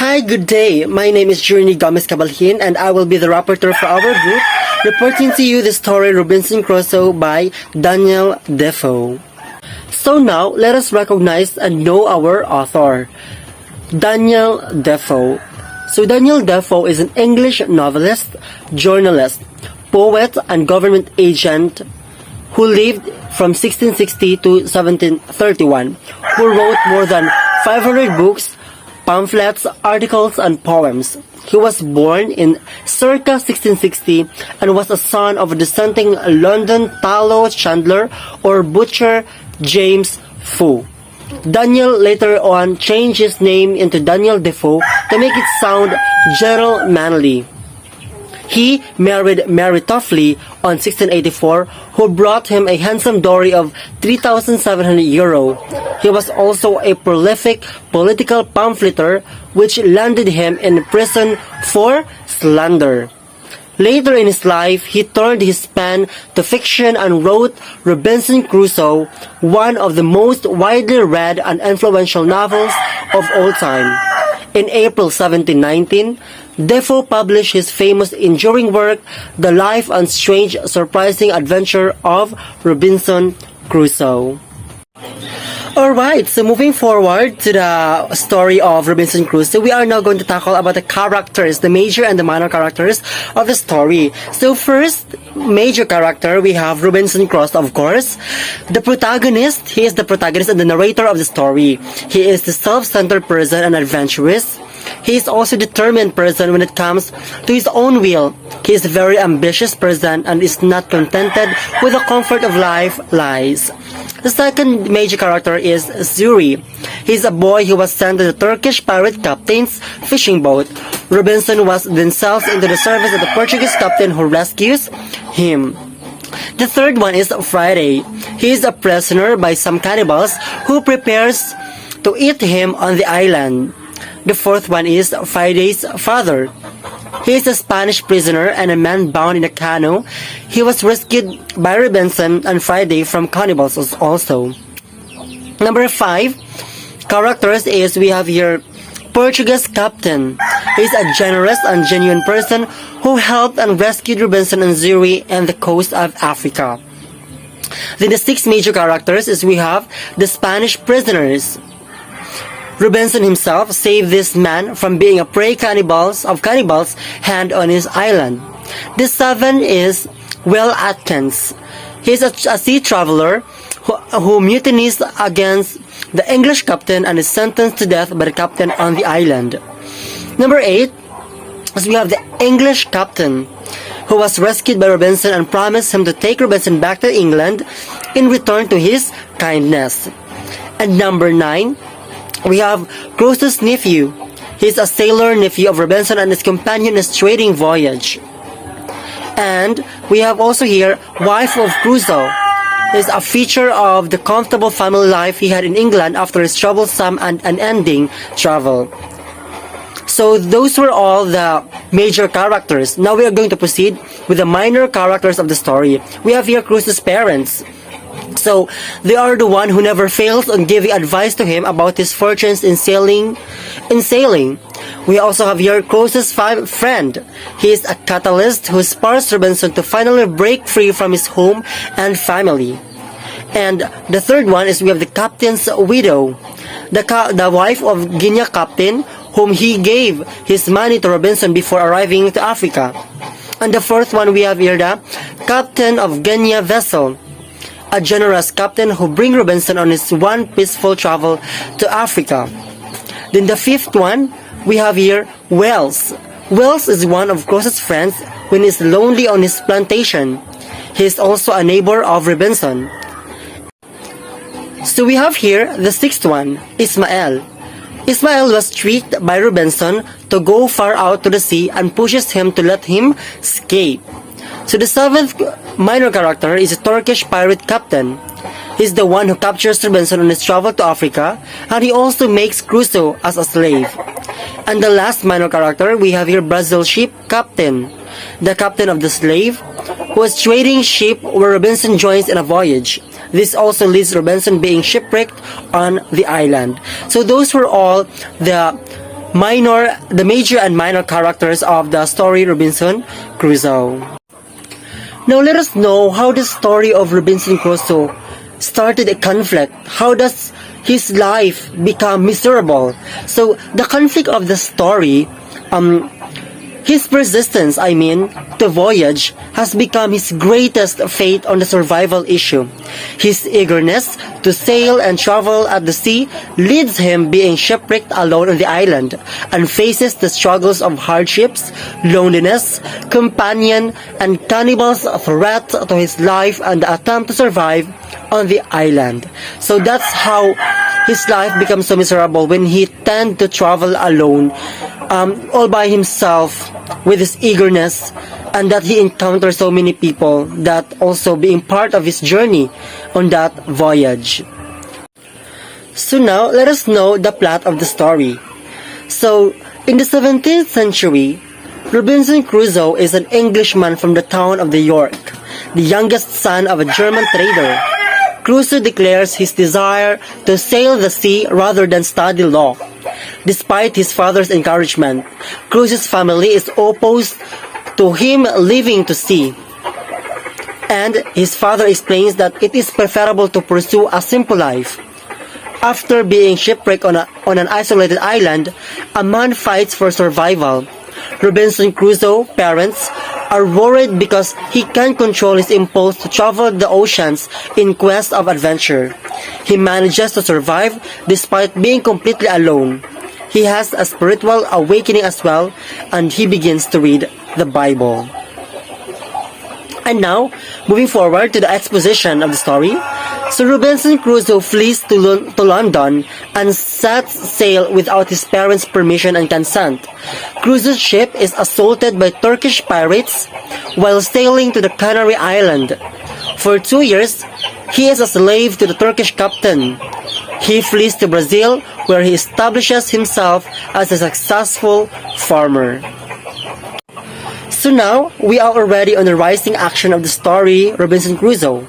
Hi, good day. My name is Journey Gomez Cabalhin and I will be the rapporteur for our group, reporting to you the story Robinson Crusoe by Daniel Defoe. So now, let us recognize and know our author, Daniel Defoe. So Daniel Defoe is an English novelist, journalist, poet, and government agent who lived from 1660 to 1731, who wrote more than 500 books, pamphlets, articles, and poems. He was born in circa 1660 and was a son of a dissenting London tallow chandler or butcher James Defoe. Daniel later on changed his name into Daniel Defoe to make it sound gentlemanly. He married Mary Toffley on 1684, who brought him a handsome dowry of 3,700 euro. He was also a prolific political pamphleteer, which landed him in prison for slander. Later in his life, he turned his pen to fiction and wrote Robinson Crusoe, one of the most widely read and influential novels of all time. In April 1719, Defoe published his famous enduring work, The Life and Strange Surprising Adventure of Robinson Crusoe. Alright, so moving forward to the story of Robinson Crusoe, we are now going to tackle about the characters, the major and the minor characters of the story. So first, major character, we have Robinson Crusoe, of course. The protagonist, he is the protagonist and the narrator of the story. He is the self-centered person and adventurous. He is also a determined person when it comes to his own will. He is a very ambitious person and is not contented with the comfort of life lies. The second major character is Zuri. He is a boy who was sent to the Turkish pirate captain's fishing boat. Robinson was then sells into the service of the Portuguese captain who rescues him. The third one is Friday. He is a prisoner by some cannibals who prepares to eat him on the island. The fourth one is Friday's father. He is a Spanish prisoner and a man bound in a canoe. He was rescued by Robinson and Friday from cannibals also. Number 5 characters is we have here Portuguese captain. He is a generous and genuine person who helped and rescued Robinson and Zuri and the coast of Africa. Then the 6 major characters is we have the Spanish prisoners. Robinson himself saved this man from being a prey cannibals hand on his island. The 7 is Will Atkins. He is a sea traveler who mutinies against the English captain and is sentenced to death by the captain on the island. Number 8 is we have the English captain who was rescued by Robinson and promised him to take Robinson back to England in return to his kindness. And number 9 we have Crusoe's nephew. He is a sailor nephew of Robinson and his companion in his trading voyage. And we have also here wife of Crusoe. Is a feature of the comfortable family life he had in England after his troublesome and unending travel. So those were all the major characters. Now we are going to proceed with the minor characters of the story. We have here Crusoe's parents. So they are the one who never fails on giving advice to him about his fortunes in sailing. We also have here Crusoe's friend. He is a catalyst who spurs Robinson to finally break free from his home and family. And the third one is we have the captain's widow, the wife of Guinea captain, whom he gave his money to Robinson before arriving to Africa. And the fourth one we have here the captain of Guinea vessel, a generous captain who bring Robinson on his one peaceful travel to Africa. Then the fifth one, we have here Wells. Wells is one of Crusoe's friends when he is lonely on his plantation. He is also a neighbor of Robinson. So we have here the sixth one, Ismael. Ismael was tricked by Robinson to go far out to the sea and pushes him to let him escape. So the seventh minor character is a Turkish pirate captain. He's the one who captures Robinson on his travel to Africa, and he also makes Crusoe as a slave. And the last minor character, we have here Brazil ship captain, the captain of the slave, who was trading ship where Robinson joins in a voyage. This also leads Robinson being shipwrecked on the island. So those were all the the major and minor characters of the story Robinson Crusoe. Now let us know how the story of Robinson Crusoe started a conflict. How does his life become miserable? So the conflict of the story, his persistence, to voyage has become his greatest fate on the survival issue. His eagerness to sail and travel at the sea leads him being shipwrecked alone on the island and faces the struggles of hardships, loneliness, companion, and cannibals' threat to his life and the attempt to survive on the island. So that's how his life becomes so miserable when he tend to travel alone, all by himself with his eagerness, and that he encounters so many people that also being part of his journey on that voyage. So now let us know the plot of the story. So in the 17th century, Robinson Crusoe is an Englishman from the town of New York, the youngest son of a German trader. Crusoe declares his desire to sail the sea rather than study law. Despite his father's encouragement, Crusoe's family is opposed to him leaving to sea, and his father explains that it is preferable to pursue a simple life. After being shipwrecked on an isolated island, a man fights for survival. Robinson Crusoe's parents are worried because he can't control his impulse to travel the oceans in quest of adventure. He manages to survive despite being completely alone. He has a spiritual awakening as well, and he begins to read the Bible. And now, moving forward to the exposition of the story. So Robinson Crusoe flees to London and sets sail without his parents' permission and consent. Crusoe's ship is assaulted by Turkish pirates while sailing to the Canary Island. For 2 years, he is a slave to the Turkish captain. He flees to Brazil, where he establishes himself as a successful farmer. So now, we are already on the rising action of the story Robinson Crusoe.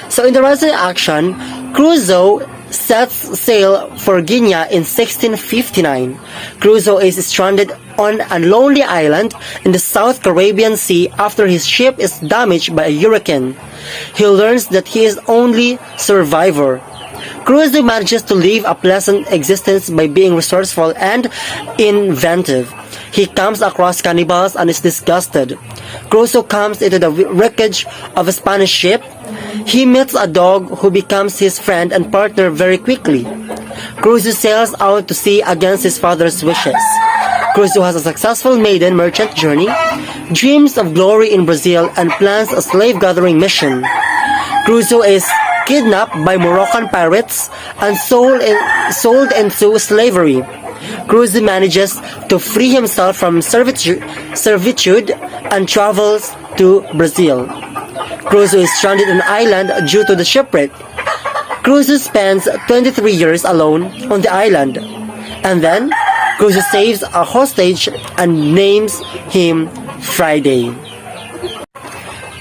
So in the rising action, Crusoe sets sail for Guinea in 1659. Crusoe is stranded on a lonely island in the South Caribbean Sea after his ship is damaged by a hurricane. He learns that he is only survivor. Crusoe manages to live a pleasant existence by being resourceful and inventive. He comes across cannibals and is disgusted. Crusoe comes into the wreckage of a Spanish ship. He meets a dog who becomes his friend and partner very quickly. Crusoe sails out to sea against his father's wishes. Crusoe has a successful maiden merchant journey, dreams of glory in Brazil, and plans a slave-gathering mission. Crusoe is kidnapped by Moroccan pirates and sold into slavery. Crusoe manages to free himself from servitude and travels to Brazil. Crusoe is stranded on an island due to the shipwreck. Crusoe spends 23 years alone on the island, and then Crusoe saves a hostage and names him Friday.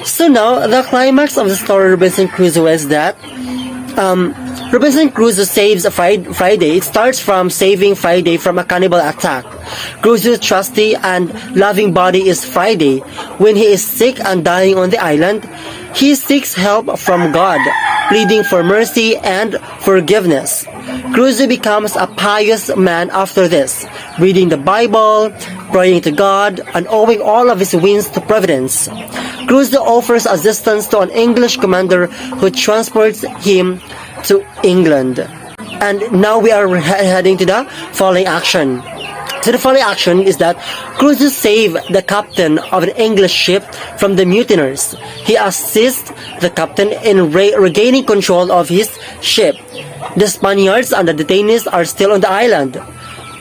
So now, the climax of the story Robinson Crusoe is that Robinson Crusoe saves Friday. It starts from saving Friday from a cannibal attack. Crusoe's trusty and loving buddy is Friday. When he is sick and dying on the island, he seeks help from God, pleading for mercy and forgiveness. Crusoe becomes a pious man after this, reading the Bible, praying to God, and owing all of his wins to Providence. Crusoe offers assistance to an English commander who transports him to England. And now we are heading to the following action. So the following action is that Crusoe saves the captain of an English ship from the mutineers. He assists the captain in regaining control of his ship. The Spaniards and the detainees are still on the island.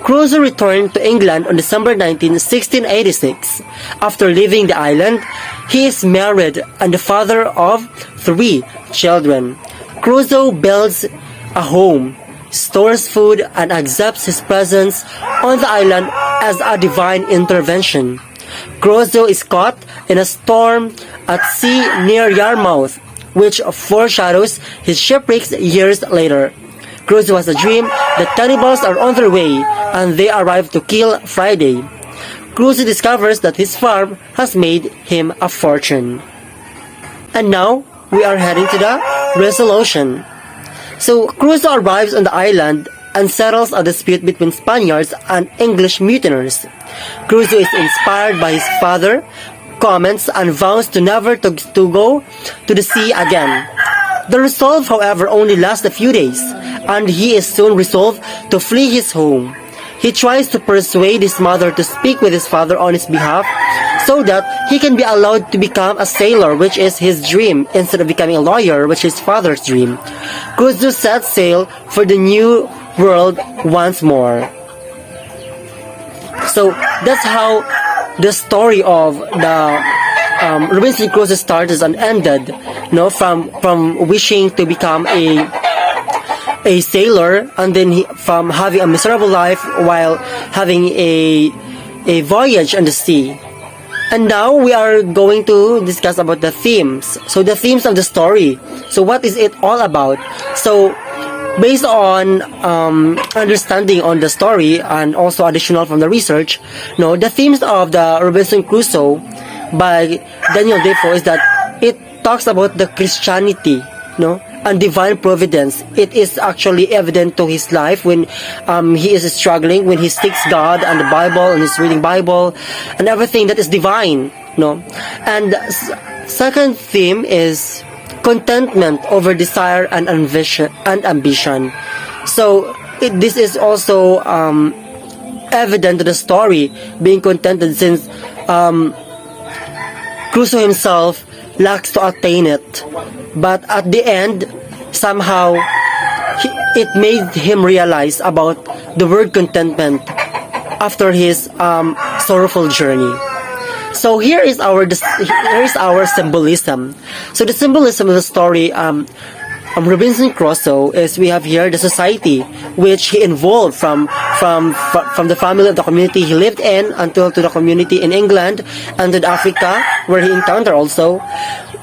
Crusoe returned to England on December 19, 1686. After leaving the island, he is married and the father of 3 children. Crusoe builds a home, stores food, and accepts his presence on the island as a divine intervention. Crusoe is caught in a storm at sea near Yarmouth, which foreshadows his shipwrecks years later. Crusoe has a dream The cannibals are on their way, and they arrive to kill Friday. Crusoe discovers that his farm has made him a fortune. And now, we are heading to the resolution. So, Crusoe arrives on the island and settles a dispute between Spaniards and English mutineers. Crusoe is inspired by his father, comments, and vows to never to go to the sea again. The resolve, however, only lasts a few days, and he is soon resolved to flee his home. He tries to persuade his mother to speak with his father on his behalf so that he can be allowed to become a sailor, which is his dream, instead of becoming a lawyer, which is his father's dream. Crusoe sets sail for the new world once more. So that's how the story of the Robinson Crusoe started and ended. No, from wishing to become a sailor, and then from having a miserable life while having a voyage on the sea. And now we are going to discuss about the themes. So the themes of the story. So what is it all about? So based on understanding on the story and also additional from the research, no, the themes of the Robinson Crusoe by Daniel Defoe is that it talks about the Christianity, no, and divine providence. It is actually evident to his life when he is struggling, when he seeks God and the Bible and he's reading Bible and everything that is divine, no. And second theme is contentment over desire and ambition. So this is also evident to the story, being contented, since Crusoe himself lacks to attain it. But at the end, somehow, it made him realize about the word contentment after his sorrowful journey. So here is our symbolism. So the symbolism of the story Robinson Crusoe is, we have here the society which he involved from the family of the community he lived in until to the community in England and in Africa where he encountered also.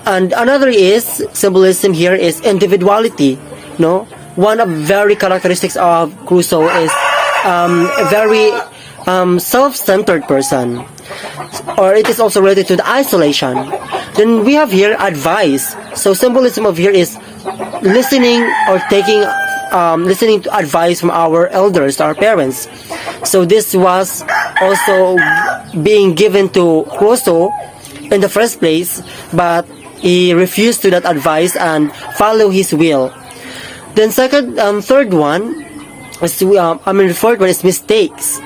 And another is symbolism here is individuality. No, one of very characteristics of Crusoe is a very self-centered person, or it is also related to the isolation. Then we have here advice. So symbolism of here is listening or taking listening to advice from our elders, our parents. So this was also being given to Crusoe in the first place, but he refused to that advice and follow his will. Then third one is fourth one is mistakes.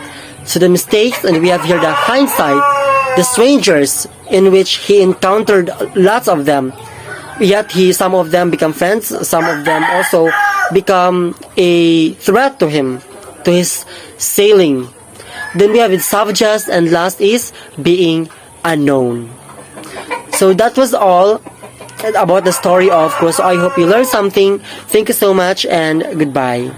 So the mistakes, and we have here the hindsight, the strangers in which he encountered lots of them. Yet some of them become friends, some of them also become a threat to him, to his sailing. Then we have the savages, and last is being unknown. So that was all about the story of Crusoe. I hope you learned something. Thank you so much, and goodbye.